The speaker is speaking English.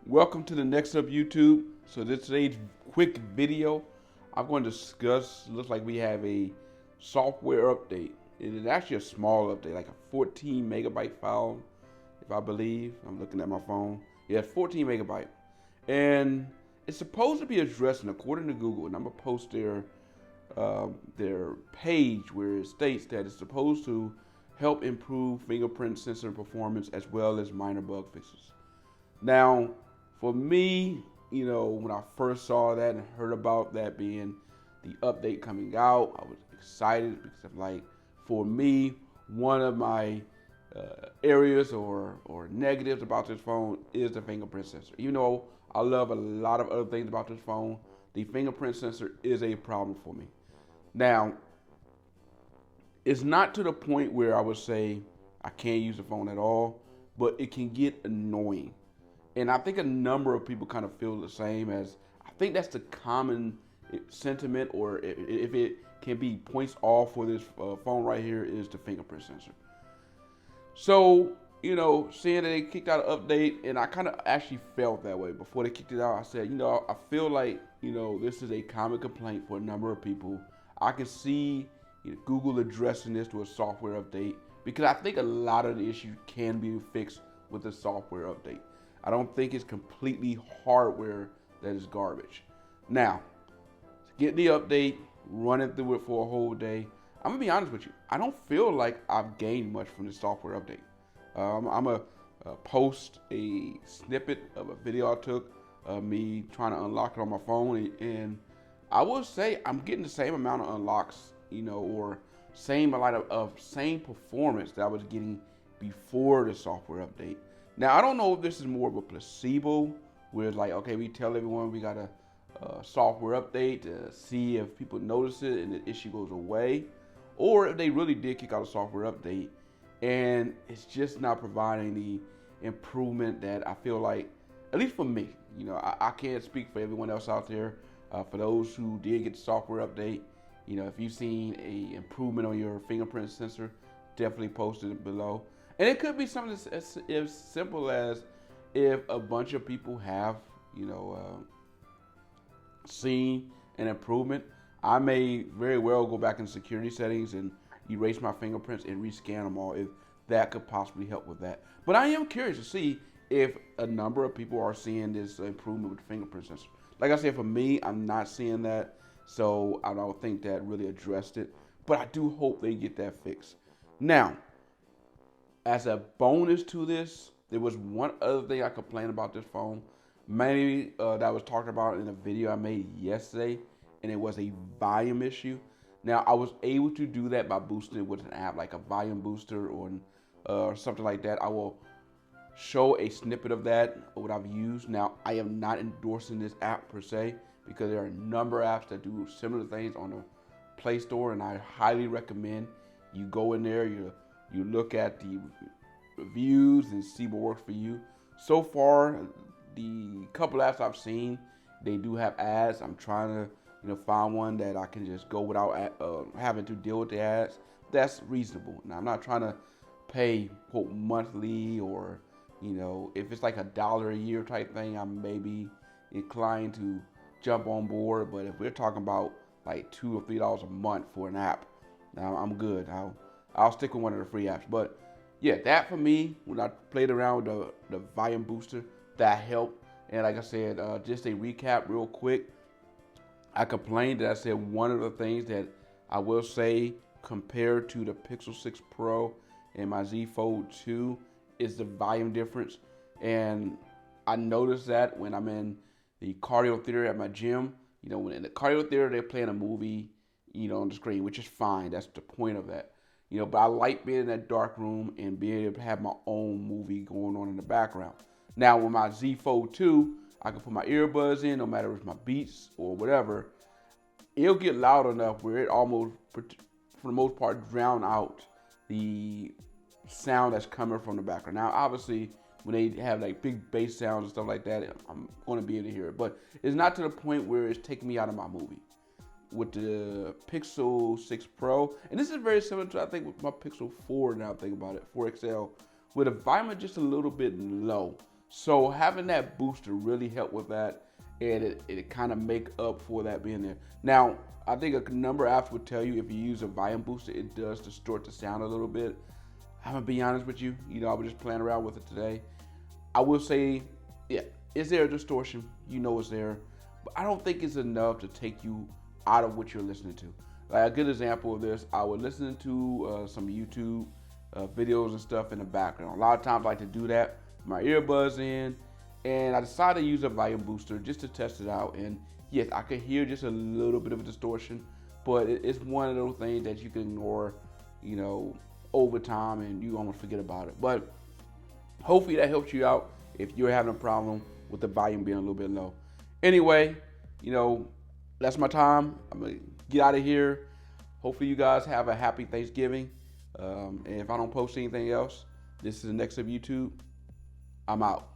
Welcome to the Next Up YouTube. So today's quick video, I'm going to discuss, looks like we have a software update. It is actually a small update, like a 14 megabyte file, if I believe. I'm looking at my phone. Yeah, 14 megabyte. And it's supposed to be addressing, according to Google, and I'm going to post their page where it states that it's supposed to help improve fingerprint sensor performance as well as minor bug fixes. Now, for me, when I first saw that and heard about that being the update coming out, I was excited because of for me, one of my areas or negatives about this phone is the fingerprint sensor. Even though I love a lot of other things about this phone, the fingerprint sensor is a problem for me. Now, it's not to the point where I would say I can't use the phone at all, but it can get annoying. And I think a number of people kind of feel the same. As I think that's the common sentiment, or if it can be points off for this phone right here, is the fingerprint sensor. So, seeing that they kicked out an update, and I kind of actually felt that way before they kicked it out. I said, I feel like, this is a common complaint for a number of people. I can see Google addressing this to a software update, because I think a lot of the issues can be fixed with a software update. I don't think it's completely hardware that is garbage. Now, get the update, running through it for a whole day. I'm gonna be honest with you. I don't feel like I've gained much from this software update. I'm gonna post a snippet of a video I took of me trying to unlock it on my phone, and I will say I'm getting the same amount of unlocks, or same performance that I was getting before the software update. Now, I don't know if this is more of a placebo, where it's like, okay, we tell everyone we got a software update to see if people notice it and the issue goes away, or if they really did kick out a software update and it's just not providing the improvement that I feel like, at least for me, I can't speak for everyone else out there. For those who did get the software update, if you've seen a improvement on your fingerprint sensor, definitely post it below. And it could be something as simple as if a bunch of people have, seen an improvement, I may very well go back in security settings and erase my fingerprints and rescan them all, if that could possibly help with that. But I am curious to see if a number of people are seeing this improvement with the fingerprint sensor. Like I said, for me, I'm not seeing that, so I don't think that really addressed it. But I do hope they get that fixed. Now, as a bonus to this, there was one other thing I complained about this phone, mainly that was talked about in a video I made yesterday, and it was a volume issue. Now, I was able to do that by boosting it with an app like a volume booster or something like that. I will show a snippet of that, what I've used. Now, I am not endorsing this app per se, because there are a number of apps that do similar things on the Play Store, and I highly recommend you go in there, you look at the reviews and see what works for you. So far, the couple apps I've seen, they do have ads. I'm trying to find one that I can just go without having to deal with the ads. That's reasonable. Now, I'm not trying to pay quote monthly, or if it's like $1 a year type thing, I may be inclined to jump on board. But if we're talking about like $2 or $3 a month for an app, now I'm good. I'll stick with one of the free apps. But yeah, that for me, when I played around with the volume booster, that helped. And like I said, just a recap real quick. I complained that I said one of the things that I will say compared to the Pixel 6 Pro and my Z Fold 2 is the volume difference. And I noticed that when I'm in the cardio theater at my gym, when in the cardio theater, they're playing a movie, on the screen, which is fine. That's the point of that. But I like being in that dark room and being able to have my own movie going on in the background. Now, with my Z Fold 2, I can put my earbuds in, no matter if it's my Beats or whatever. It'll get loud enough where it almost, for the most part, drown out the sound that's coming from the background. Now, obviously, when they have like big bass sounds and stuff like that, I'm going to be able to hear it. But it's not to the point where it's taking me out of my movie. With the Pixel 6 Pro, and this is very similar to, I think, with my Pixel 4, now I think about it, 4 XL, with the volume just a little bit low. So having that booster really helped with that, and it kind of make up for that being there. Now, I think a number of apps would tell you if you use a volume booster, it does distort the sound a little bit. I'm gonna be honest with you. I was just playing around with it today. I will say, yeah, is there a distortion? It's there, but I don't think it's enough to take you out of what you're listening to. Like a good example of this, I was listening to some YouTube videos and stuff in the background. A lot of times I like to do that, my earbuds in, and I decided to use a volume booster just to test it out. And yes, I could hear just a little bit of a distortion, but it's one of those things that you can ignore, over time, and you almost forget about it. But hopefully that helps you out if you're having a problem with the volume being a little bit low. Anyway, that's my time. I'm gonna get out of here. Hopefully you guys have a happy Thanksgiving. And if I don't post anything else, this is the next of YouTube. I'm out.